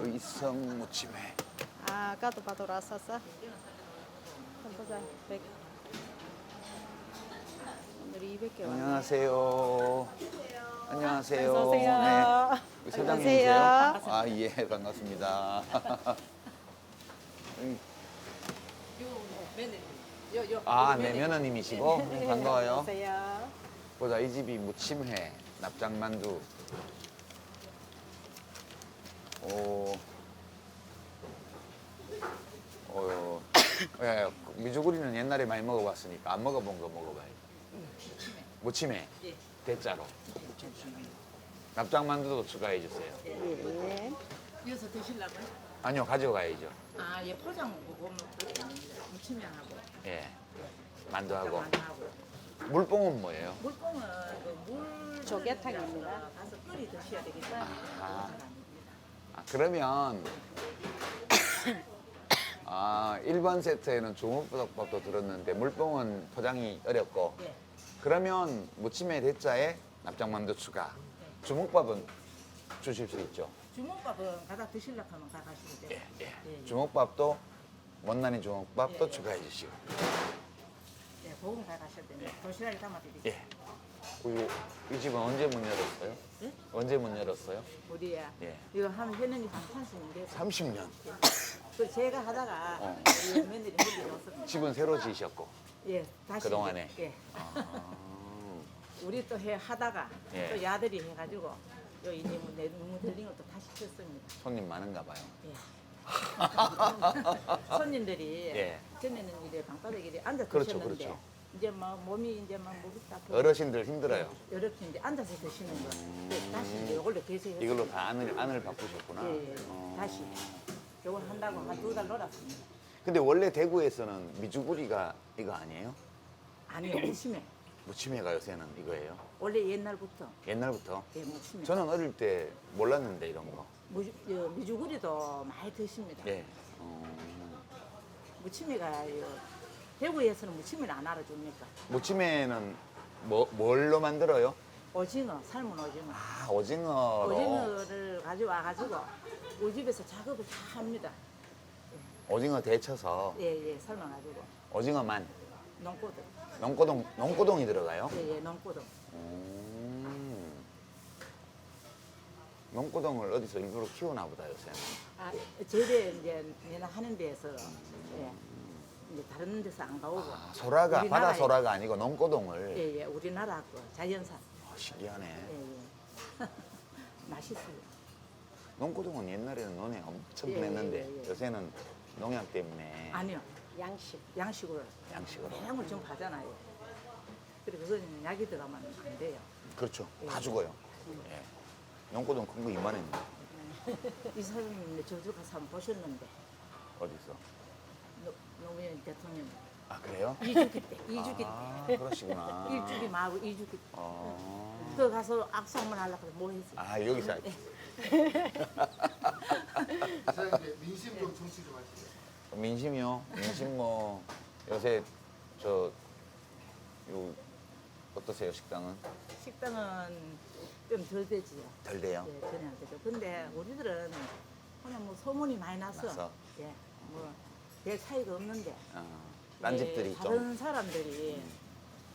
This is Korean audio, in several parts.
의성 무침회. 아, 아까도 봐도 왔었어? 보자. 100. 오늘 200개 왔네. 안녕하세요. 안녕하세요. 어서 오세요. 네. 사장님이세요? 안녕하세요. 아, 예, 반갑습니다. 아, 네, 며느님이시고? 네, 반가워요. 안녕하세요. 보자, 이 집이 무침회, 납작만두. 예, 미주구리는 옛날에 많이 먹어봤으니까 안 먹어본 거 먹어봐요. 무침회. 대짜로. 납작만두도 추가해 주세요. 예. 이어서 드시려고요? 아니요, 가져가야죠. 아, 예, 포장 보면 그렇게 무침면하고 예, 만두하고. 만두하고 물뽕은 뭐예요? 물뽕은 그물 조개탕입니다. 가서 끓이 드셔야 되기 때문에 아. 그러면 아, 1번 세트에는 주먹밥도 들었는데 물뽕은 포장이 어렵고 예. 그러면 무침에 대짜에 납작만두 추가. 주먹밥은 주실 수 있죠? 주먹밥은 가다 드시려고 하면 다 가시면 돼요. 예. 주먹밥도 못난이 주먹밥도 예. 추가해 주시고. 예, 그건 다 가셔야 됩니다. 도시락에 담아드릴게요. 예. 그리고 이 집은 언제 문 열었어요? 예? 언제 문 열었어요? 우리야. 예. 이거 한 해년이 한 30년 돼서 30년. 그 제가 하다가 어. 우리 며느리 홀리 넣었습니다. 집은 새로 지으셨고. 예, 다시 그동안에? 이제, 예. 아. 우리 또 해 하다가 예. 또 야들이 해가지고 요 이제 내 리모델링을 또 다시 했습니다. 손님 많은가 봐요. 예. 손님들이 예. 전에는 이래 방바닥에 앉아 그렇죠, 드셨는데 그렇죠. 이제 막 몸이 이제 막 목이 딱 어르신들 힘들어요. 이렇게 이제 앉아서 드시는 거. 근데 다시 이제 이걸로 계속 이걸로 다 안을 바꾸셨구나. 예, 예. 어. 다시 이걸 한다고 한 2달 놀았습니다. 근데 원래 대구에서는 미주구리가 이거 아니에요? 아니요, 무침에 무침회가 요새는 이거예요? 원래 옛날부터 옛날부터? 예, 무침에 저는 어릴 때 몰랐는데 이런 거. 미주구리도 많이 드십니다. 예. 무침에가 대구에서는 무침을 안 알아줍니까? 무침회는 뭘로 만들어요? 오징어, 삶은 오징어. 아, 오징어로. 오징어를 가져와가지고 우리 집에서 작업을 다 합니다. 오징어 데쳐서 예, 삶아가지고. 오징어만. 농고등. 농고동이 들어가요? 예, 농고등. 농고동을 어디서 일부러 키우나 보다 요새는. 아, 제대 이제 내가 하는 데에서 예, 이제 다른 데서 안 가오고. 아, 소라가 우리나라에- 바다 소라가 아니고 농고동을. 예, 우리나라 거 자연산. 신기하네. 예. 맛있어요. 농고동은 옛날에는 논에 엄청 예, 보냈는데 예, 예. 요새는 농약 때문에 아니요, 양식. 양식으로 양식으로. 매형을 좀 하잖아요. 그래 그건 약이 들어가면 안 돼요. 그렇죠. 예. 다 죽어요. 예. 농고동 큰 거 이만했는데 이 사람이 저주 가서 한번 보셨는데 어디서? 노무현 대통령 아, 그래요? 2주기 때, 2주기 아, 때. 그러시구나. 1주기 마고 2주기 때. 어. 그 가서 악수 한번 하려고 해서 뭐 했어? 아, 여기서. 사장님 민심 좀 정치 좀 하시죠. 민심이요? 민심 뭐 요새 요 어떠세요, 식당은? 식당은 좀 덜 되지요. 덜 돼요? 예, 전혀 안 되죠. 근데 우리들은 그냥 뭐 소문이 많이 나서, 나서? 예, 뭐 별 차이가 없는데. 딴 예, 집들이 다른 좀, 사람들이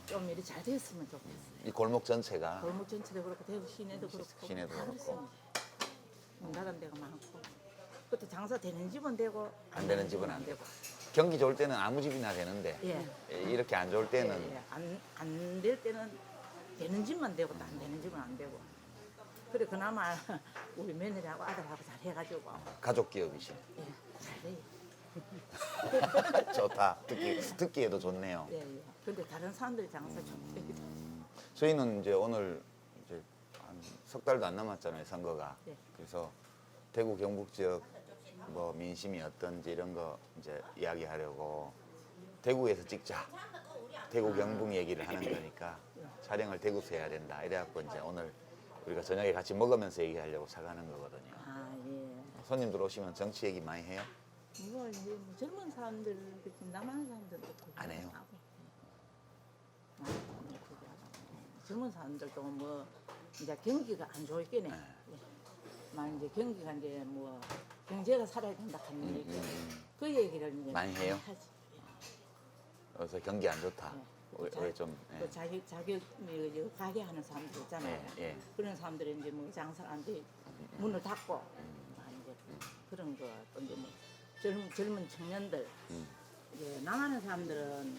좀 일이 잘 됐으면 좋겠어요. 이 골목 전체가 골목 전체도 그렇고 대구 시내도 그렇고 시내도 다 그렇고. 그렇습니다. 문 닫은 데가 많고 그것도 장사 되는 집은 되고 안 되는 집은 안 되고. 경기 좋을 때는 아무 집이나 되는데 예. 이렇게 안 좋을 때는 예, 예. 안 될 때는 되는 집만 되고 또 안 되는 집은 안 되고 그래 그나마 우리 며느리하고 아들하고 잘 해가지고 가족 기업이시. 예, 잘 돼요. 좋다. 듣기에도 좋네요. 예, 예. 근데 다른 사람들이 장사 좀 되기도 저희는 이제 오늘 이제 한 석 달도 안 남았잖아요, 선거가. 예. 그래서 대구 경북 지역 뭐 민심이 어떤지 이런 거 이제 이야기하려고 대구에서 찍자. 대구 경북 얘기를 하는 거니까 촬영을 대구에서 해야 된다. 이래갖고 이제 오늘 우리가 저녁에 같이 먹으면서 얘기하려고 사가는 거거든요. 아 예. 손님들 오시면 정치 얘기 많이 해요? 뭐 이제 뭐 젊은 사람들 그치 남한 사람들도 그거 안 해요? 하고. 그거 하고. 젊은 사람들도 뭐 이제 경기가 안 좋겠네. 막 이제 경기가 이제 뭐 경제가 살아야 된다 하는 얘기. 그 얘기를 이제 많이 해요? 하지. 그래서 경기 안 좋다. 왜 좀 그 자기 가게 하는 사람들 있잖아요. 예. 그런 사람들이 이제 뭐 장사 안 돼 문을 닫고 이제 그런 거 또 이제 뭐 젊은 청년들 이제 나가는 사람들은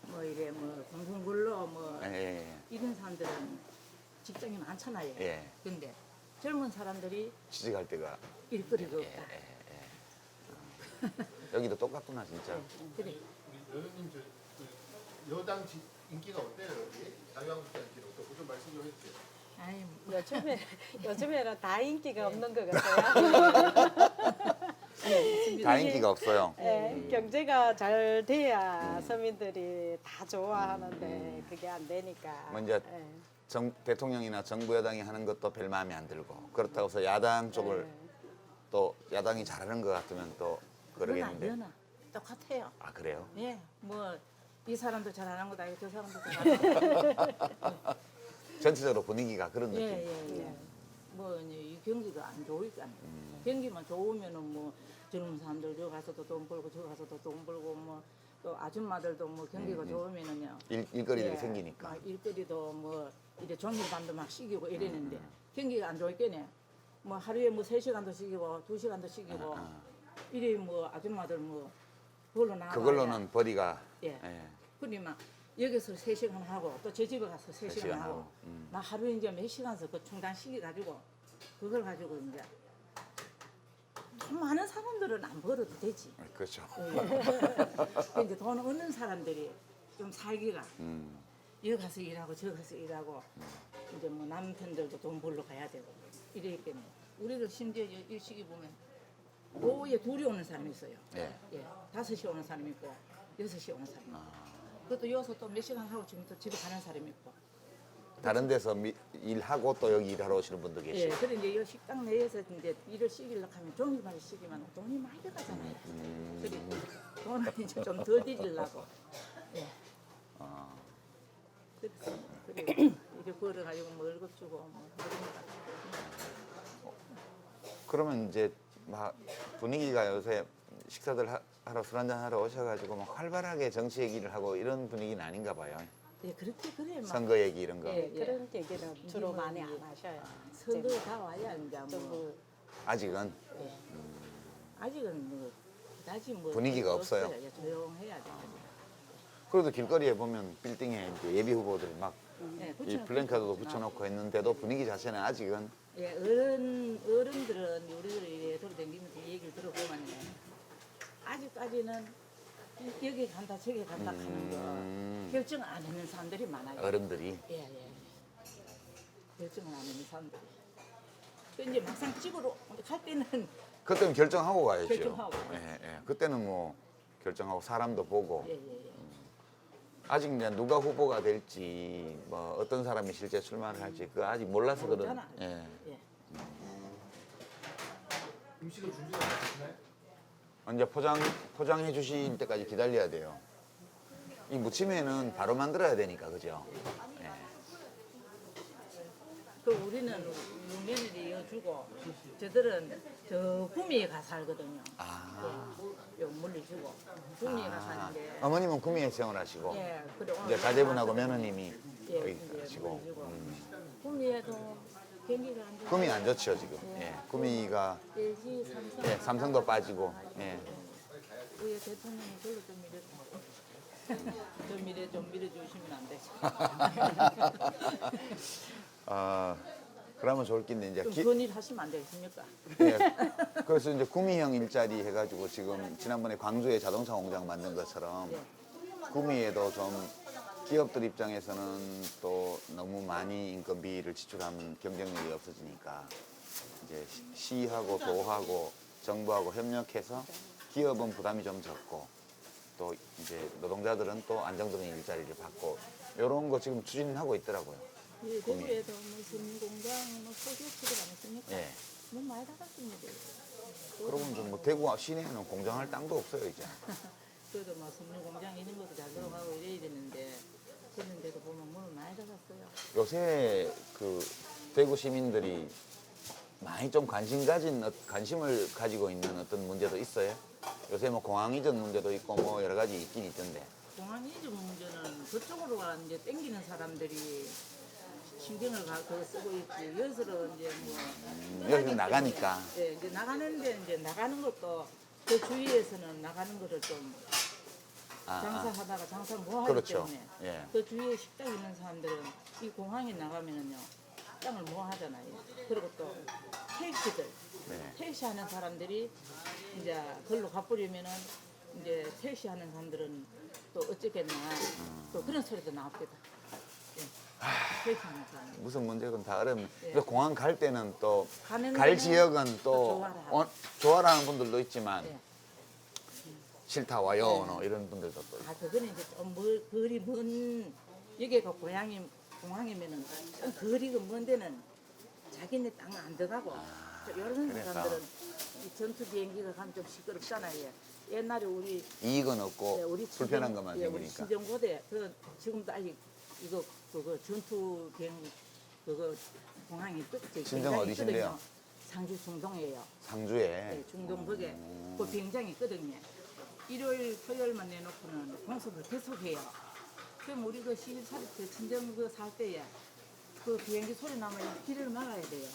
뭐 이래 뭐 공공근로 뭐 예. 이런 사람들은 직장이 많잖아요. 예. 근데 젊은 사람들이 취직할 때가 일거리가 없다. 여기도 똑같구나 진짜. 그래. 우리 여현님 그 여당 인기가 어때요 여기? 자유한국당 인기는 어떻고 좀 말씀 좀 해주세요. 아이 뭐 요즘에는 다 인기가 없는 것 같아요. 다 인기가 없어요. 예, 경제가 잘 돼야 서민들이 다 좋아하는데 그게 안 되니까. 먼저 예. 대통령이나 정부 여당이 하는 것도 별 마음에 안 들고 그렇다고 해서 야당 쪽을 또 야당이 잘하는 것 같으면 또 그러겠는데. 연하 똑같아요. 아 그래요? 예, 뭐 이 사람도 잘하는 거다, 저 사람도 잘하는 거다. 전체적으로 분위기가 그런 느낌. 예. 뭐 이제 이 경기가 안 좋으니까 경기만 좋으면은 뭐 젊은 사람들 저 가서도 돈 벌고 저 가서도 돈 벌고 뭐 또 아줌마들도 뭐 경기가 좋으면은요. 일거리들이 예, 생기니까. 막 일거리도 뭐 이제 종일반도 막 시키고 이랬는데 경기가 안 좋겠네. 뭐 하루에 뭐 3시간도 시키고 2시간도 시키고 이래 뭐 아줌마들 뭐 그걸로 나가. 그걸로는 벌이가 예. 그니 막 여기서 3시간 하고 또 제 집에 가서 3시간 3시간 하고 하고. 막 하루에 이제 몇 시간씩 그 충당 시키 가지고 그걸 가지고 이제 돈 많은 사람들은 안 벌어도 되지. 그렇죠. 예. 이제 돈 없는 사람들이 좀 살기가 여기 가서 일하고 저 가서 일하고 이제 뭐 남편들도 돈 벌러 가야 되고 이러기 때문에 우리도 심지어 이 시기 보면 오후에 둘이 오는 사람이 있어요. 예. 5시 오는 사람이 있고 6시 오는 사람이 있고 그것도 여기서 또 몇 시간 하고 지금 또 집에 가는 사람이 있고 다른 데서 일하고 또 여기 일하러 오시는 분도 예, 계시고. 그래 이제 이 식당 내에서 이제 일을 시키려고 하면 종일반을 시키면 돈이 많이 들어가잖아요. 그래 돈을 이제 좀 더 드리려고. 예. 그래 이제 벌어가지고 뭐 월급 주고 뭐 그러니까. 그러면 이제 막 분위기가 요새 식사들 하러 술 한잔 하러 오셔가지고 막 활발하게 정치 얘기를 하고 이런 분위기는 아닌가 봐요. 예, 그렇게 그래 막. 선거 얘기 이런 거. 예. 그런 얘기는 주로 이게 뭐 많이 이제 안 하셔요. 선거 다 와야 이제 뭐. 전부 아직은 예. 아직은 뭐 그다지 뭐 분위기가 없어요? 예, 조용해야 돼. 그래도 길거리에 보면 빌딩에 이제 예비 후보들 막 예, 이 붙여놓고 플랜카드도 있구나. 붙여놓고 했는데도 분위기 자체는 아직은 예, 어른들은 우리들이 돌아다니면서 얘기를 들어보면 아직까지는 여기 간다 저기 간다 하는 거 결정 안 하는 사람들이 많아요. 어른들이 예. 결정을 안 하는 사람들이. 또 이제 막상 찍으러 갈 때는 그때는 결정하고 가야죠. 결정하고. 예. 그때는 뭐 결정하고 사람도 보고 예. 아직 이제 누가 후보가 될지 뭐 어떤 사람이 실제 출마를 할지 그거 아직 몰라서 그런. 모르잖아. 예. 예. 음식은 준비가 다 되시나요? 이제 포장해 주실 때까지 기다려야 돼요. 이 무침에는 바로 만들어야 되니까 그죠? 예. 그 우리는 며느리 여주고 저들은 저 구미에 가 살거든요. 요 물리주고 구미에 가 사는데. 어머님은 구미에 생활하시고 예, 그래 오늘 이제 가재분하고 며느님이 예, 여기 이제 가시고 물리주고 구미에도 경기가 안 좋고 구미 안 좋죠 지금. 예. 구미가 LG 삼성 예, 삼성도 빠지고. 예. 우리 대통령이 별로 좀 좀 밀어주시면 안 되죠. 그러면 좋을 낀데 이제 좀 건일 하시면 안 되겠습니까? 예. 그래서 이제 구미형 일자리 해가지고 지금 지난번에 광주에 자동차 공장 만든 것처럼 구미에도 좀 기업들 입장에서는 또 너무 많이 인건비를 지출하면 경쟁력이 없어지니까 이제 시하고 도하고 정부하고 협력해서 기업은 부담이 좀 적고 또 이제 노동자들은 또 안정적인 일자리를 받고 이런 거 지금 추진하고 있더라고요. 예, 대구에도 무슨 공장, 뭐 소개치들 안 했습니까? 예. 너무 많이 나갔습니다. 그러고 이제 뭐 대구 시내에는 공장할 땅도 없어요 이제. 그래도 뭐 섬유 공장 이런 것도 잘 들어가고 이래야 되는데 그런데도 보면 문을 많이 닫았어요. 요새 그 대구 시민들이 많이 좀 관심을 가지고 있는 어떤 문제도 있어요. 요새 뭐 공항 이전 문제도 있고 뭐 여러 가지 있긴 있던데. 공항 이전 문제는 그쪽으로 이제 땡기는 사람들이 신경을 더 쓰고 있지. 여기서는 이제 뭐 여기서 나가니까. 예, 이제 나가는데 이제 나가는 것도 그 주위에서는 나가는 거를 좀 장사하다가 장사를 못 하기 그렇죠. 때문에 예. 그 주위에 식당 있는 사람들은 이 공항에 나가면은요 땅을 못 하잖아요. 그리고 또 택시들 네. 택시 하는 사람들이 이제 그걸로 갚으려면은 이제 택시 하는 사람들은 또 어쩌겠나 또 그런 소리도 나옵니다. 예. 택시 하는 사람. 무슨 문제건 다 어렵네. 예. 그래서 공항 갈 때는 또 가는 갈 데는 지역은 또 또 좋아라. 좋아라는 분들도 있지만 예. 싫다 와요 뭐 이런 분들도 또 있고. 아, 그거는 이제 좀 거리 먼, 여기가 공항이면은 좀 거리가 먼 데는 자기네 땅 안 들어가고, 이런 그래서. 사람들은 이 전투 비행기가 가면 좀 시끄럽잖아요. 옛날에 우리, 이익은 없고 예, 우리 불편한 친정- 것만 예, 우리 생기니까. 친정고대, 지금도 아직 이거, 그거 전투 비행, 그거 공항이 친정 어디신데요? 상주 중동이에요. 상주에 네, 중동북에 그 비행장이 있거든요. 일요일, 토요일만 내놓고는 공습을 계속해요. 그럼 우리 그 시살이 친정 그 살 때에 그 비행기 소리 나면 길을 막아야 돼요.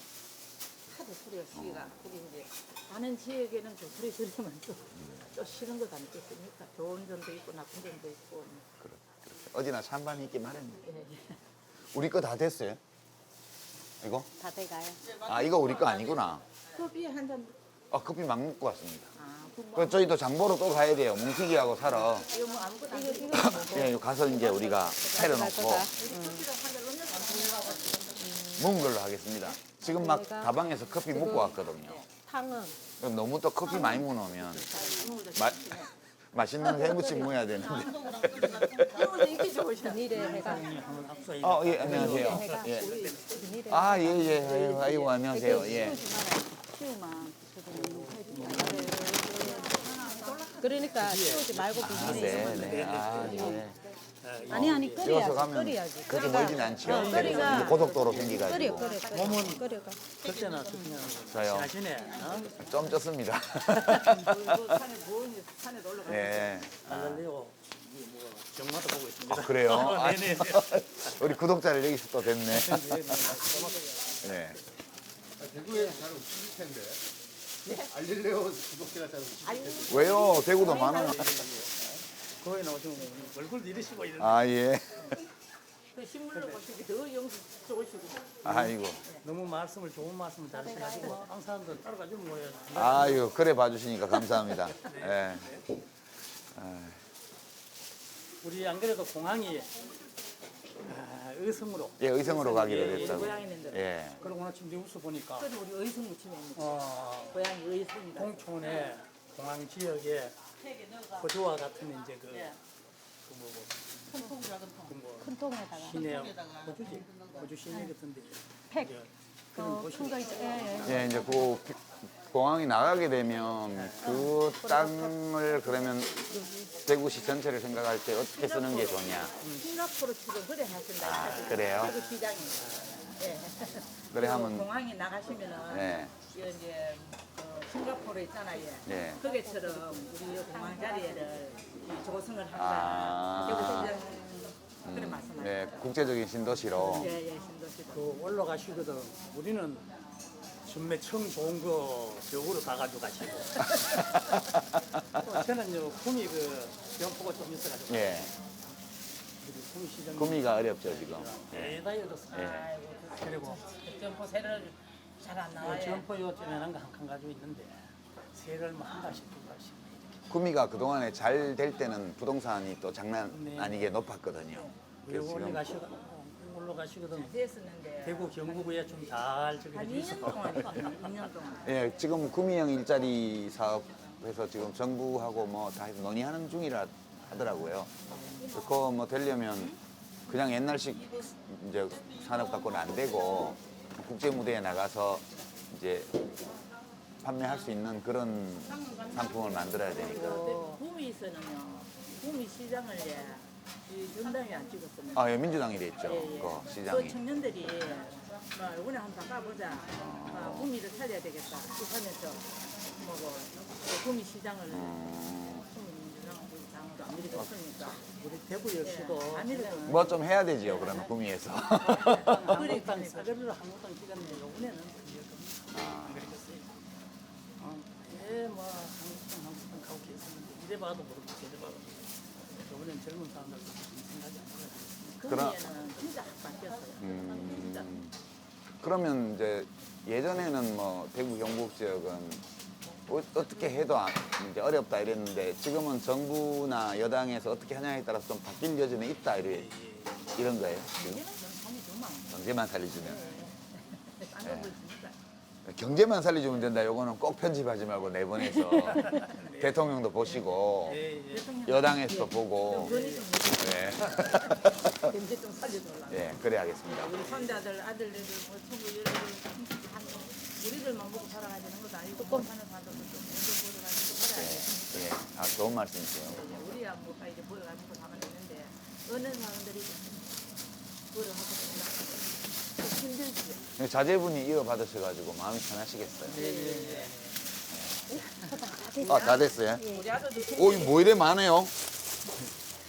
하도 소리가 시기가. 그게 이제 가는 지역에는 그 소리 들으면 또 싫은 것 아니겠습니까? 좋은 점도 있고 나쁜 점도 있고. 어디나 찬반이 있기 마련이에요. 예, 예. 우리 거 다 됐어요? 이거? 다 돼가요. 아 이거 우리 거 아니구나. 커피 한 잔. 아 커피 막 먹고 왔습니다. 아, 그 뭐, 그 저희도 장보러 또 가야 돼요. 뭉티기하고 사러. 이거 뭐 아무것도 안 이거 예, 가서 이제 우리가 차려놓고 먹은 걸로 하겠습니다. 지금 막 저희가 다방에서 커피 먹고 왔거든요. 탕은 그럼 너무 또 커피 많이 먹으면 맛있는 해무침 먹어야 되는데. 이게 좋으시네. 비닐에 해가 예, 안녕하세요. 해가 예. 비닐에 아, 예, 예. 아이고, 안녕하세요. 예. 치우만 그러니까 치우지 말고 아, 비닐에 네, 있으면 네. 아, 예. 아니 찍어서 끓여야지 가면 끓여야지 그렇게 멀진 않죠. 끓이가 고속도로 끓여 생기가지고. 끓여가 그때나 그냥 저요. 하시네. 좀 쪘습니다. 산에 놀러 가. 예. 달리고 뭐 정마다 보고 있습니다. 아, 그래요? 아, 네네. 우리 구독자를 여기서 또 됐네. 네. 대구에 잘 없을 텐데. 알릴레오 구독자가 잘 없을 텐데. 왜요? 대구도 많아. 거기 나오시면 얼굴 이러시고 이러는데 아, 예. 그 신문을 보시기 더 영수 좋으시고. 아이고. 너무 좋은 말씀을 잘하셔가지고 항상 사람들 따라가지고 뭐예요. 아유, 그래 봐주시니까 감사합니다. 예. 우리 안 그래도 공항이 의성으로 예, 의성으로 가기로 예, 했다고. 고향인데. 예. 그러고 아침 뉴스 보니까 그건 우리 의성 무침입니다. 고향이 의성입니다. 공촌에 공항 지역에 호주와 같은 이제 큰 통에다가 시내 호주 시내 같은데 팩. 이제 그런 곳이 큰거 있죠. 예. 예, 이제 그 공항이 나가게 되면 그 땅을 그러면 대구시 전체를 생각할 때 어떻게 쓰는 게 좋냐. 싱가포르 지금 그래 하신다. 그래요? 그 시장이. 예. 그래 하면 공항에 나가시면은 예. 이제 싱가포르 있잖아요. 예. 거기처럼 우리 공항 자리에를 조성을 한다. 아. 대구 시장 그래 말씀하세요. 네, 국제적인 신도시로. 예, 신도시도. 그 올라가시거든. 우리는 전매청 좋은 거 벽으로 가가지고 가시고. 또 저는 요 구미 병포가 좀 있어가지고. 예. 우리 구미 시장. 구미가 어렵죠, 지금. 대단히 어렵습니다. 아이고, 그리고 점포 세를 잘 안 나와요. 점포 요 쪼매난 거 한 가지고 있는데 세를 뭐한 가씩 두 가씩. 구미가 그동안에 잘 될 때는 부동산이 또 장난 네. 아니게 높았거든요. 그래서 그리고 올라 지금 가시고 놀러 가시거든. 됐었는데 대구 경북에 좀 잘 저기 한 해주셔서 2년 동안 했거든요. 2년 동안. 예, 지금 구미형 일자리 사업에서 지금 정부하고 뭐 다 논의하는 중이라 하더라고요. 그거 뭐 되려면 그냥 옛날식 이제 산업 갖고는 안 되고 국제 무대에 나가서 이제 판매할 수 있는 그런 상품을 만들어야 되니까. 구미에서는요. 구미 시장을 이 전당이 안 찍었었는데. 아, 예, 민주당이 됐죠. 그 그 시장이. 청년들이 뭐 이번에 한번 바꿔보자. 구미를 살려야 되겠다. 이 하면서 뭐고 구미 시장을 구미민주당으로 안 밀어줬으니까. 우리 대구 역시도 안 밀어줬으니까. 뭐 좀 해야 되지요, 그러면 구미에서. 한국당 사거리로 한국당 찍었는데 이번에는 안 그랬어요. 뭐 한국당 가고 계셨는데 이래 봐도 모르고 저래 봐도 모르고 이번엔 젊은 사람들도 좀 생각이 안 나요. 구미에는 진짜 바뀌었어요. 진짜. 그러면 이제 예전에는 뭐 대구 경북 지역은 어떻게 해도 이제 어렵다 이랬는데 지금은 정부나 여당에서 어떻게 하냐에 따라서 좀 바뀔 여지는 있다 이런 거예요. 지금 얘는 좀 산이 좀 많아. 경제만 살려주면 딴거 보여주니까. 경제만 살려주면 된다. 요거는 꼭 편집하지 말고 내보내서 대통령도 보시고 예, 예. 여당에서도 보고 돈이 좀 예, 경제 좀 살려달라. 예 그래야겠습니다. 우리 손자들, 아들들, 뭐 친구 여러분 한 우리들만 먹고 살아가야 되는 것도 아니고 꼭 사는 사람들도 좀 연금 벌어가지고 살아야 돼. 예, 아 좋은 말씀이세요. 우리야 뭐가 이제 벌어가지고 사면 되는데 어느 사람들이 벌어놓고 힘들지. 자제분이 이어받으셔가지고 마음이 편하시겠어요. 네. 아, 다 됐어요? 우리 아들도 오, 이거 뭐 이래 많아요?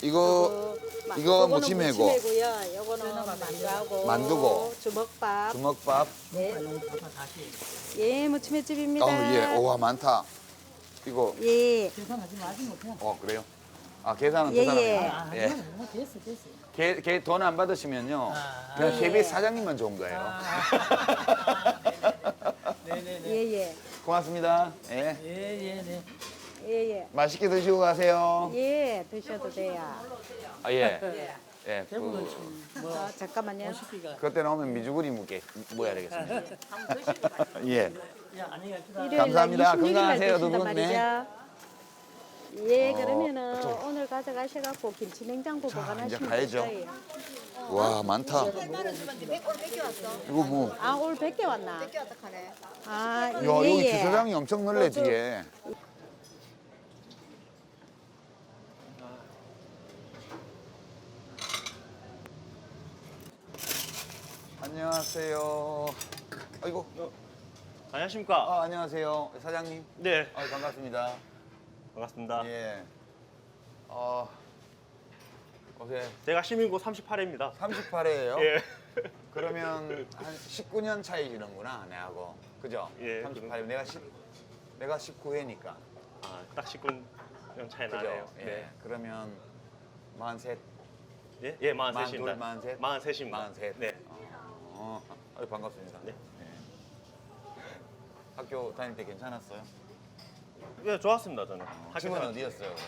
이거 요거는 무침이고 무침이고요. 요거는 만두하고 만두고. 주먹밥. 주먹밥. 네. 봐봐 다시. 예, 무침의 집입니다. 예, 오와 많다. 이거 예. 계산하지 마시면 그냥 그래요? 아 계산은 예, 그 사람이. 예. 예. 걔 돈 안 받으시면요. 그냥 예. KBS 사장님만 좋은 거예요. 네네네. 예, 예. 고맙습니다. 예. 예예네. 예, 예. 맛있게 드시고 가세요. 예, 드셔도 돼요. 아, 예. 예. 대구는 그, 지금 뭐 잠깐만요. 오십기가 그때 나오면 미주구리 모야 되겠습니다. 한번 드시고 가시면 예. 야 아니야 그다. 일요일 감사합니다. 날 26일 날 건강하세요, 두 드신단 분. 네. 말이죠. 예, 그러면은 저- 오늘 가져가셔갖고 김치 냉장고 자, 보관하시면 이제 가야죠. 될 거예요. 와, 많다. 이거 뭐. 아, 오늘 100개 왔나? 아, 야, 예, 여기 예. 주차장이 엄청 넓네, 뒤에. 안녕하세요. 아이고. 안녕하십니까? 아, 안녕하세요. 사장님. 네, 아, 반갑습니다. 반갑습니다. 예. 어제 제가 시민구 38회입니다. 38회예요? 예. 그러면 한 19년 차이지는구나, 내하고. 그죠? 예, 38회. 내가 19회니까. 아, 딱 19년 차이 그죠? 나네요. 예. 네. 그러면 43. 예? 예, 43입니다. 43? 43입니다. 43. 네. 반갑습니다. 네. 예. 학교 다닐 때 괜찮았어요? 예, 좋았습니다, 저는. 학교 집은 생활. 어디였어요, 그러면?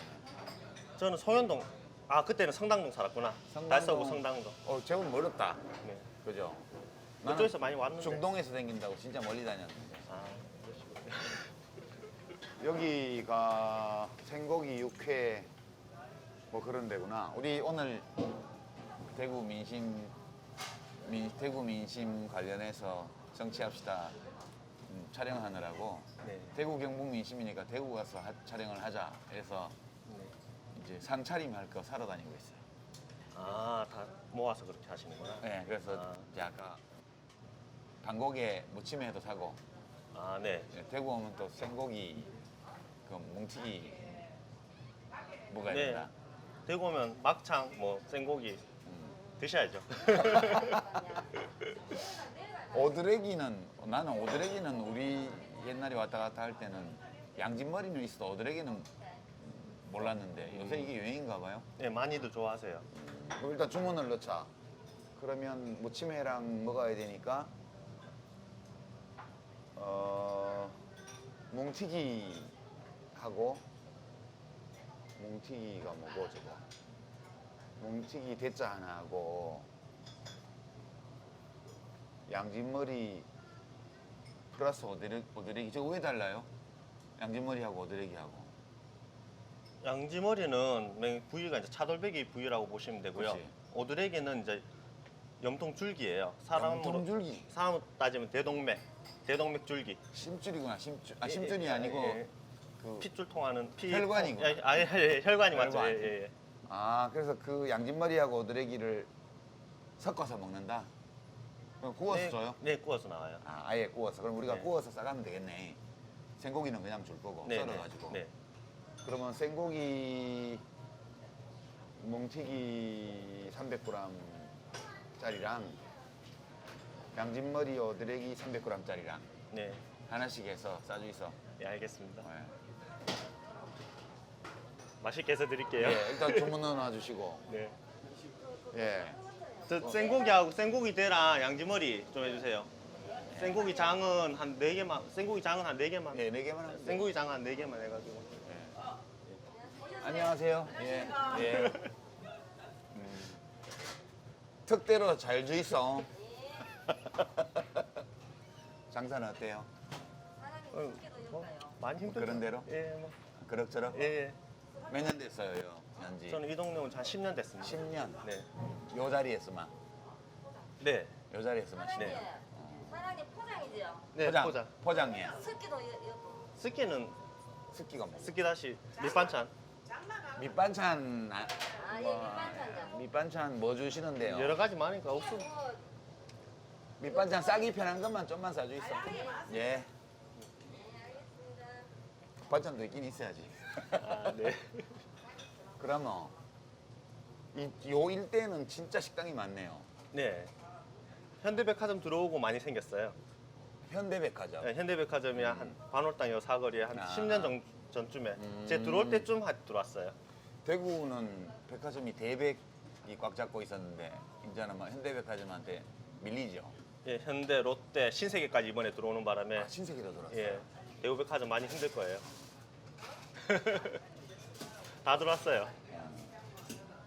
저는 송현동. 아, 그때는 성당동 살았구나. 성당동. 달서구 성당동. 제법 멀었다. 네. 그죠? 나는 그쪽에서 많이 왔는데. 중동에서 댕긴다고 진짜 멀리 다녔는데. 아, 여기가 생고기 육회 뭐 그런 데구나. 우리 오늘 대구 민심 관련해서 정치합시다 촬영하느라고 네. 대구 경북 민심이니까 대구 가서 촬영을 하자 해서 이제 상차림 할 거 사러 다니고 있어요. 아, 다 모아서 그렇게 하시는구나. 네, 그래서 아. 이제 아까 방곡에 무침회도 사고 아, 네. 대구 오면 또 생고기 그 뭉튀기 먹어야 네. 된다. 대구 오면 막창, 뭐 생고기 드셔야죠. 나는 오드레기는 우리 옛날에 왔다 갔다 할 때는 양진머리는 있어도 오드레기는 몰랐는데 요새 이게 유행인가 봐요. 네, 많이들 좋아하세요. 그럼 일단 주문을 넣자. 그러면 무침회랑 먹어야 되니까 뭉튀기하고 뭉튀기가 뭐고 저거 뭉튀기 대짜 하나 하고 양진머리 플러스 오드레기 저거 왜 달라요? 양진머리하고 오드레기하고. 양지머리는 부위가 이제 차돌배기 부위라고 보시면 되고요. 그치. 오드레기는 이제 염통줄기예요. 염통줄기. 사람으로 따지면 대동맥 줄기. 심줄이구나. 심줄이 아니고 예. 그 핏줄 통하는 혈관이구나. 혈관이 맞죠. 혈관. 예. 아, 그래서 그 양진머리하고 오드레기를 섞어서 먹는다. 그럼 구워서 줘요? 네, 구워서 나와요. 아, 아예 구워서. 그럼 우리가 네. 구워서 싸가면 되겠네. 생고기는 그냥 줄 거고 네, 썰어가지고. 네. 그러면 생고기 뭉튀기 300g 짜리랑 양진머리 오드레기 300g 짜리랑 네. 하나씩 해서 싸주 있어. 예, 알겠습니다. 네. 맛있게 해서 드릴게요. 예, 일단 주문은 놔주시고. 네. 예. 저 생고기하고 생고기 대랑 양지머리 좀 해주세요. 생고기 장은 한 4개만, 생고기 장은 한 4개만. 예, 4개만 하면 돼요. 생고기 장 한 4개만 해가지고. 안녕하세요. 예. 예. 특대로 잘 주있어. 장사는 어때요? 많이 힘들죠. 그런 대로? 예, 뭐. 그럭저럭? 예. 몇 년 됐어요, 현지? 저는 이 동네 온 지 한 10년 됐습니다. 10년. 네. 요 자리에서만. 네. 요 자리에서만 10년. 네. 사장님 포장이죠? 네, 포장. 포장이에요. 스키도 이거 스키는 스키가 뭐? 스키 다시 밑반찬. 밑반찬 아, 예, 밑반찬이요. 밑반찬 뭐 주시는데요? 여러 가지 많으니까 없어. 밑반찬 싸기 편한 것만 좀만 싸주 있어. 예. 반찬도 있긴 있어야지. 아, 네. 그러면 요 일대는 진짜 식당이 많네요. 네. 현대백화점 들어오고 많이 생겼어요. 현대백화점. 네, 현대백화점이 한 관월당 요 사거리에 한 아. 10년 전쯤에 제 들어올 때쯤 들어왔어요. 대구는 백화점이 대백이 꽉 잡고 있었는데 이제는 뭐 현대백화점한테 밀리죠. 예, 현대, 롯데, 신세계까지 이번에 들어오는 바람에 아, 신세계도 들어왔어요. 예, 대구백화점 많이 힘들 거예요. 다 들어왔어요.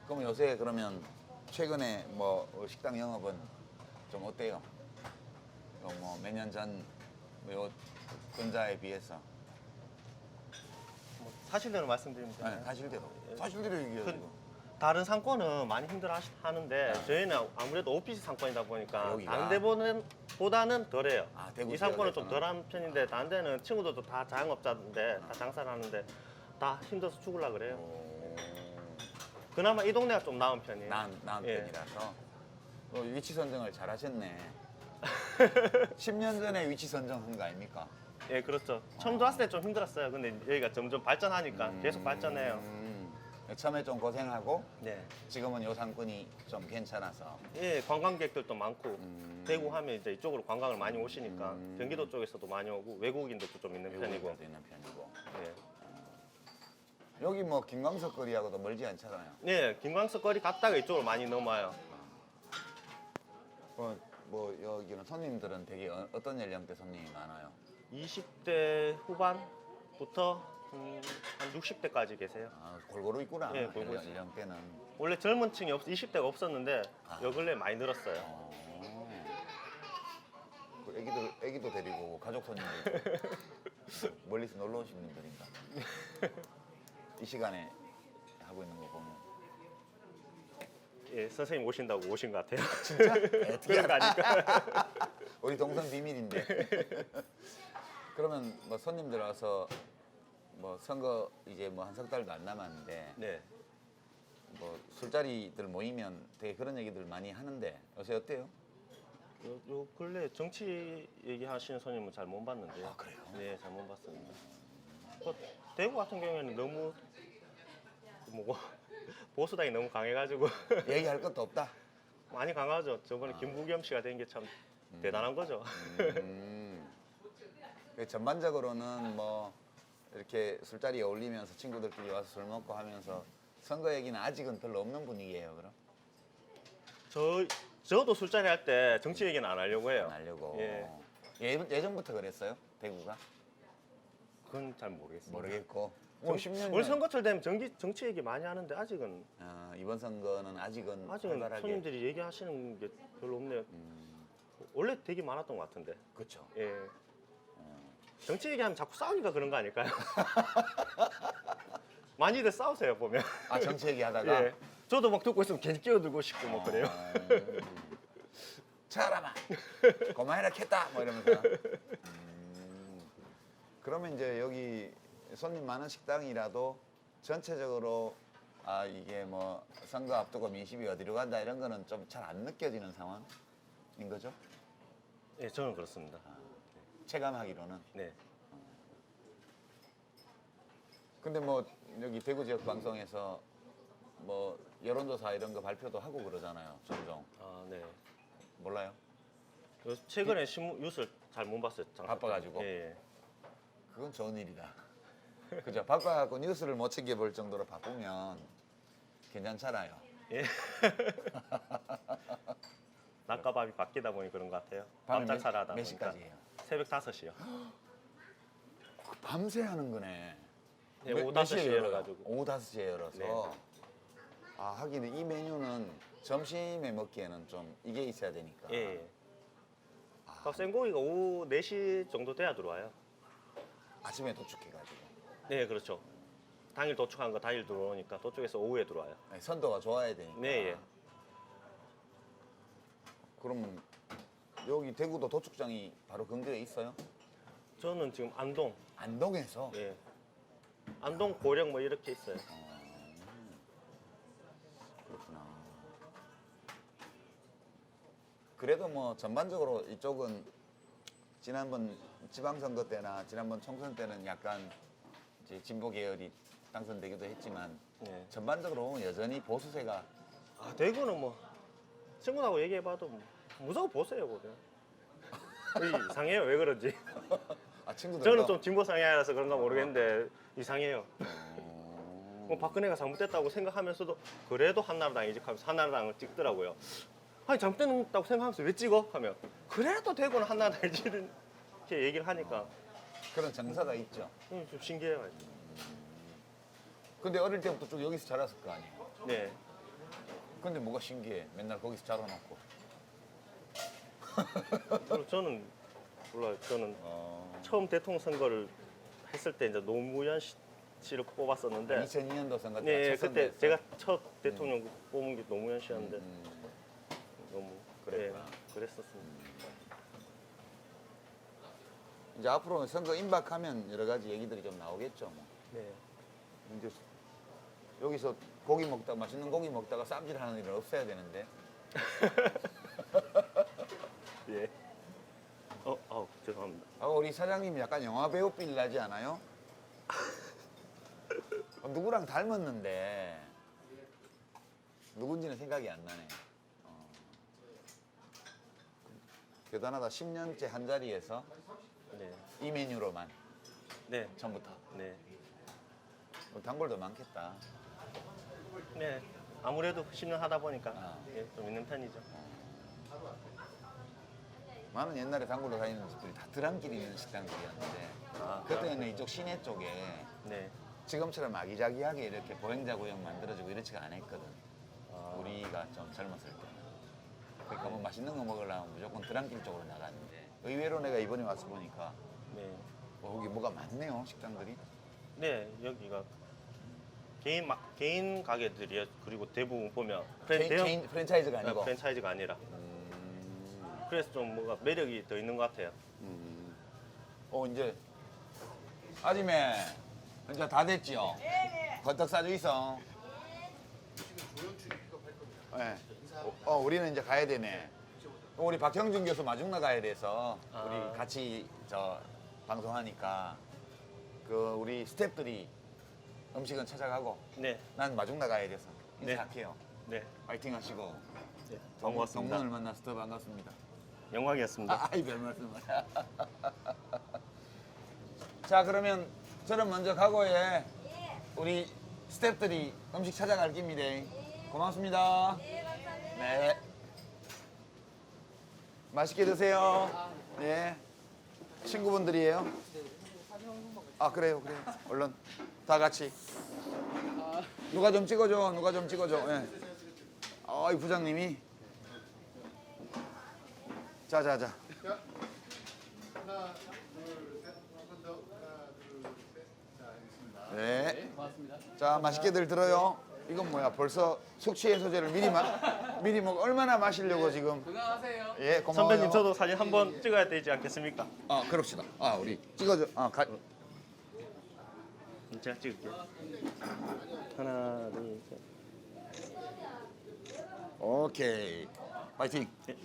그럼 요새 그러면 최근에 뭐 식당 영업은 좀 어때요? 뭐 몇 년 전 요 근자에 비해서 뭐 사실대로 말씀드립니다. 네, 사실대로 얘기해요. 그- 지금. 다른 상권은 많이 힘들어 하는데 저희는 아무래도 오피스 상권이다 보니까 여기가? 다른 데보다는 덜해요. 아, 대구 이 상권은 좀 지역에서는? 덜한 편인데 다른 데는 친구들도 다 자영업자인데 다 장사를 하는데 다 힘들어서 죽으려 그래요. 오, 그나마 이 동네가 좀 나은 편이에요. 나은 예. 편이라서 위치 선정을 잘 하셨네. 10년 전에 위치 선정한 거 아닙니까? 예, 그렇죠. 처음 들어왔을 때 좀 힘들었어요. 근데 여기가 점점 발전하니까 계속 발전해요. 처음에 좀 고생하고 네. 지금은 요 상권이 좀 괜찮아서 예, 관광객들도 많고 대구 하면 이제 이쪽으로 관광을 많이 오시니까 경기도 쪽에서도 많이 오고 외국인들도 좀 있는 편이고. 외국인들도 있는 편이고 예. 여기 뭐 김광석 거리하고도 멀지 않잖아요. 네, 김광석 거리 갔다가 이쪽으로 많이 넘어요. 뭐 여기는 손님들은 되게 어떤 연령대 손님이 많아요? 20대 후반부터 한 60대까지 계세요. 아, 골고루 있구나. 예, 골고루 있어요. 연령대는. 원래 젊은 층이 20대가 없었는데 아. 요 근래 많이 늘었어요. 그 애기도 데리고 가족 손님들 멀리서 놀러 오신 분들인가? 이 시간에 하고 있는 거 보면 예, 선생님 오신다고 오신 것 같아요. 진짜 그런 거 아닐까? 우리 동선 비밀인데. 그러면 뭐 손님들 와서 뭐 선거 이제 뭐 한 석 달도 안 남았는데 네. 뭐 술자리들 모이면 되게 그런 얘기들 많이 하는데 요새 어때요? 요 근래 정치 얘기하시는 손님은 잘 못 봤는데요. 아, 그래요? 네, 잘 못 봤습니다. 대구 같은 경우에는 너무 뭐 보수당이 너무 강해가지고 얘기할 것도 없다. 많이 강하죠. 저번에 김부겸 씨가 된 게 참 대단한 거죠. 전반적으로는 뭐 이렇게 술자리에 어울리면서 친구들끼리 와서 술 먹고 하면서 선거 얘기는 아직은 별로 없는 분위기예요. 그럼 저도 술자리 할 때 정치 얘기는 안 하려고 해요. 안 하려고. 예. 예전부터 그랬어요? 대구가? 그건 잘 모르겠습니다. 모르겠고. 뭐 10년 올 선거철 되면 정치 얘기 많이 하는데 아직은 이번 선거는 아직은 활발하게. 손님들이 얘기하시는 게 별로 없네요. 원래 되게 많았던 것 같은데. 그렇죠. 예. 정치 얘기하면 자꾸 싸우니까 그런 거 아닐까요? 많이들 싸우세요 보면. 아 정치 얘기하다가 예. 저도 막 듣고 있으면 괜히 끼어들고 싶고 뭐 그래요. 차라마 고마해라 켰다 뭐 이러면서. 그러면 이제 여기 손님 많은 식당이라도 전체적으로 아 이게 뭐 선거 앞두고 민심이 어디로 간다 이런 거는 좀 잘 안 느껴지는 상황인 거죠? 예, 저는 그렇습니다. 체감하기로는. 네. 근데 뭐 여기 대구 지역 방송에서 뭐 여론조사 이런 거 발표도 하고 그러잖아요. 종종. 아, 네. 몰라요? 최근에 신문 뉴스를 잘 못 봤어요. 장사 바빠가지고? 때문에. 예, 예. 그건 좋은 일이다. 그죠? 바빠갖고 뉴스를 못 챙겨볼 정도로 바쁘면 괜찮잖아요. 예. 낮과 밤이 바뀌다 보니 그런 것 같아요. 밤에 깜짝살아 하다 몇 보니까. 시까지예요? 새벽 5시요. 밤새 하는 거네. 예, 몇- 오후 몇 시에 5시에 열어요? 열어가지고. 오후 5시에 열어서. 네. 아, 하긴 이 메뉴는 점심에 먹기에는 좀 이게 있어야 되니까. 예, 예. 생고기가 오후 4시 정도 돼야 들어와요. 아침에 도축해가지고. 네, 그렇죠. 당일 도축한 거 당일 들어오니까 도축해서 오후에 들어와요. 네, 선도가 좋아야 되니까. 네, 예. 그럼 여기 대구도 도축장이 바로 근교에 있어요? 저는 지금 안동, 안동에서? 예. 안동, 고령 뭐 이렇게 있어요. 그렇구나. 그래도 뭐 전반적으로 이쪽은 지난번 지방선거 때나 지난번 총선 때는 약간 이제 진보 계열이 당선되기도 했지만 네. 전반적으로 여전히 보수세가 아, 대구는 뭐 친구하고 얘기해봐도 뭐 무조건 보세요, 보면. 이상해요, 왜 그런지. 아 친구들 저는 좀 진보 성향이라서 그런가 모르겠는데 이상해요. 어. 뭐 박근혜가 잘못됐다고 생각하면서도 그래도 한나라당 이직하면서 한나라당을 찍더라고요. 아니 잘못됐다고 생각하면서 왜 찍어? 하면 그래도 대구는 한나라당 이직 이렇게 얘기를 하니까 그런 정서가 있죠. 좀 신기해요. 근데 어릴 때부터 쭉 여기서 자랐을 거 아니에요. 네. 근데 뭐가 신기해? 맨날 거기서 자라놓고. 그리고 저는 몰라요. 저는 어. 처음 대통령 선거를 했을 때 이제 노무현 씨를 뽑았었는데 2002년도 선거 때 네, 첫 그때 선거였어요? 제가 첫 대통령 뽑은 게 노무현 씨였는데 너무 그랬구나. 그랬었습니다. 이제 앞으로 선거 임박하면 여러 가지 얘기들이 좀 나오겠죠. 뭐. 네. 이제 여기서 고기 먹다가 맛있는 고기 먹다가 쌈질하는 일은 없어야 되는데. 예. 죄송합니다. 아, 우리 사장님 약간 영화 배우 빌 나지 않아요? 누구랑 닮았는데 누군지는 생각이 안 나네. 대단하다. 10년째 한 자리에서 네. 이 메뉴로만 네. 처음부터. 네. 단골도 많겠다. 네. 아무래도 10년 하다 보니까 아. 예, 좀 있는 편이죠. 나는 옛날에 단골로 다니는 집들이 다 드랑길 있는 식당들이었는데 그때는 이쪽 시내 쪽에 네. 지금처럼 아기자기하게 이렇게 보행자 구역 만들어지고 이렇지가 않았거든. 우리가 좀 젊었을 때. 그러니까 뭐 맛있는 거 먹으려면 무조건 드랑길 쪽으로 나갔는데 의외로 내가 이번에 와서 보니까 네. 여기 뭐가 많네요, 식당들이. 네, 여기가 개인 가게들이에요. 그리고 대부분 보면 개인 프랜차이즈가 아니고. 프랜차이즈가 아니라. 그래서 좀 뭐가 매력이 더 있는 것 같아요. 이제 아줌매 이제 다 됐지요? 네네. 건떡 싸주 있어. 조연출 픽업할 겁니다. 네. 우리는 이제 가야 되네. 우리 박형준 교수 마중 나가야 돼서 아. 우리 같이 저 방송하니까 그 우리 스태프들이 음식은 찾아가고 네, 난 마중 나가야 돼서 인사할게요. 네, 파이팅 하시고. 네. 반갑습니다. 동문을 만나서 더 반갑습니다. 영광이었습니다. 아이 별 말씀. 자 그러면 저는 먼저 가고에 우리 스태프들이 음식 찾아갈 겁니다. 고맙습니다. 네, 감사합니다. 네. 맛있게 드세요. 네. 친구분들이에요? 아 그래요, 그래요. 얼른 다 같이. 누가 좀 찍어줘, 누가 좀 찍어줘. 예. 이 부장님이. 자자자. 자, 하나, 둘, 셋. 한 번 더. 하나, 둘, 셋. 자, 알겠습니다. 네. 고맙습니다. 자 맛있게들 들어요. 이건 뭐야? 벌써 숙취 해소제를 미리 먹. 얼마나 마시려고 지금? 건강하세요. 예, 고마워요. 선배님 저도 사진 한번 찍어야 되지 않겠습니까? 아, 그럽시다. 아, 우리 찍어줘. 아, 제가 찍을게요. 하나, 둘, 셋. 오케이. 파이팅. 예.